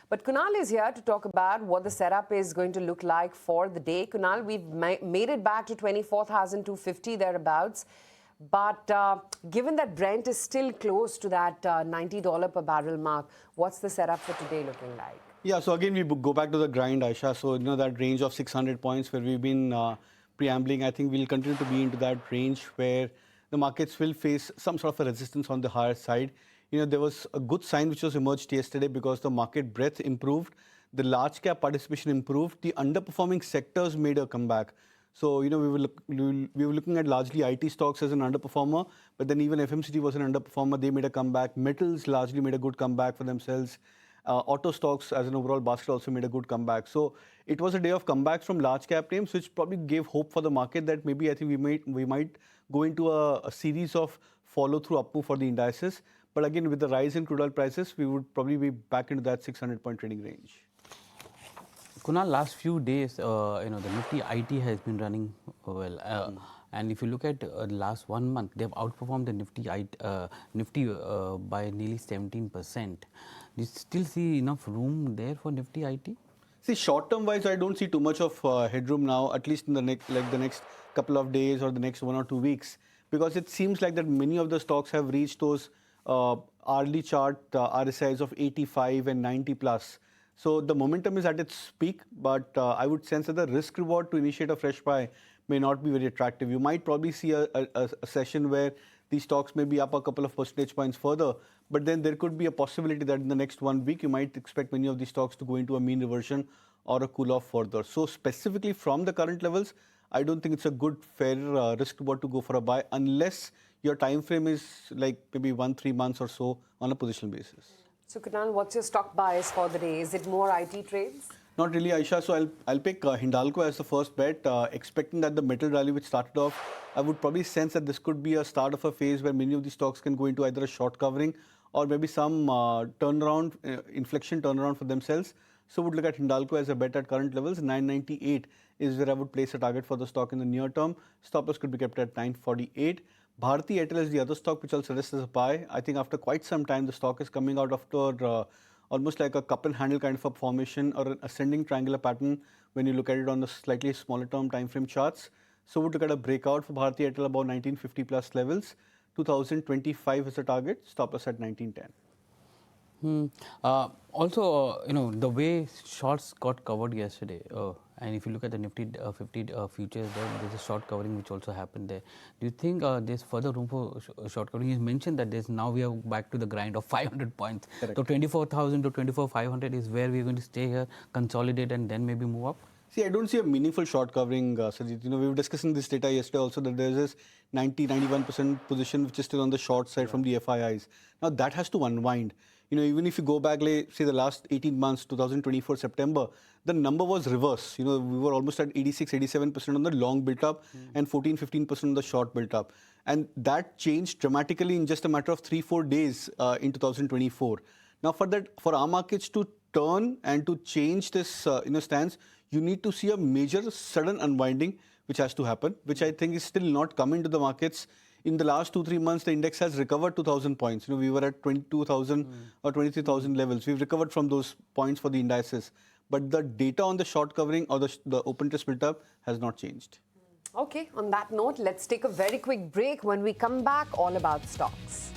But Kunal is here to talk about what the setup is going to look like for the day. Kunal, we've made it back to 24,250 thereabouts. But given that Brent is still close to that $90 per barrel mark, what's the setup for today looking like? Yeah, so again, we go back to the grind, Aisha. So, that range of 600 points where we've been preambling, I think we'll continue to be into that range where the markets will face some sort of a resistance on the higher side. There was a good sign which was emerged yesterday because the market breadth improved, the large cap participation improved, the underperforming sectors made a comeback. So, we were looking at largely IT stocks as an underperformer, but then even FMCG was an underperformer. They made a comeback. Metals largely made a good comeback for themselves. Auto stocks as an overall basket also made a good comeback. So it was a day of comebacks from large cap names, which probably gave hope for the market that maybe I think we might go into a series of follow through up move for the indices. But again, with the rise in crude oil prices, we would probably be back into that 600-point trading range. Kunal, last few days, the Nifty IT has been running well. And if you look at the last 1 month, they've outperformed the Nifty by nearly 17%. Do you still see enough room there for Nifty IT? See, short-term wise, I don't see too much of headroom now, at least in the next couple of days or the next 1 or 2 weeks, because it seems like that many of the stocks have reached those hourly chart RSIs of 85 and 90 plus. So the momentum is at its peak, but I would sense that the risk reward to initiate a fresh buy may not be very attractive. You might probably see a session where these stocks may be up a couple of percentage points further, but then there could be a possibility that in the next 1 week, you might expect many of these stocks to go into a mean reversion or a cool off further. So specifically from the current levels, I don't think it's a good fair risk reward to go for a buy unless your time frame is like maybe 1-3 months or so on a positional basis. So Kunal, what's your stock bias for the day? Is it more IT trades? Not really, Aisha. So I'll pick Hindalco as the first bet, expecting that the metal rally which started off, I would probably sense that this could be a start of a phase where many of these stocks can go into either a short covering or maybe some inflection turnaround for themselves. So would look at Hindalco as a bet at current levels. 998 is where I would place a target for the stock in the near term. Stop loss could be kept at 948. Bharti Airtel is the other stock which I'll suggest as a buy. I think after quite some time, the stock is coming out after almost like a cup and handle kind of a formation or an ascending triangular pattern when you look at it on the slightly smaller term time frame charts. So would look at a breakout for Bharti Airtel about 1950 plus levels. 2025 is the target. Stop loss at 1910. Also, the way shorts got covered yesterday, and if you look at the Nifty 50 futures, there's a short covering which also happened there. Do you think there's further room for short covering? You mentioned that now we are back to the grind of 500 points. Correct. So 24,000 to 24,500 is where we're going to stay here, consolidate, and then maybe move up? See, I don't see a meaningful short covering, Sajid. We were discussing this data yesterday also that there's this 91% position which is still on the short side from the FIIs. Now that has to unwind. Even if you go back, say the last 18 months, 2024 September, the number was reverse. We were almost at 86-87% on the long built up and 14-15% on the short built up. And that changed dramatically in just a matter of 3-4 days in 2024. Now for our markets to turn and to change this stance, you need to see a major sudden unwinding which has to happen, which I think is still not coming to the markets. In the last 2-3 months, the index has recovered 2,000 points. We were at 22,000 or 23,000 levels. We've recovered from those points for the indices. But the data on the short covering or the open interest built up has not changed. Okay, on that note, let's take a very quick break. When we come back, all about stocks.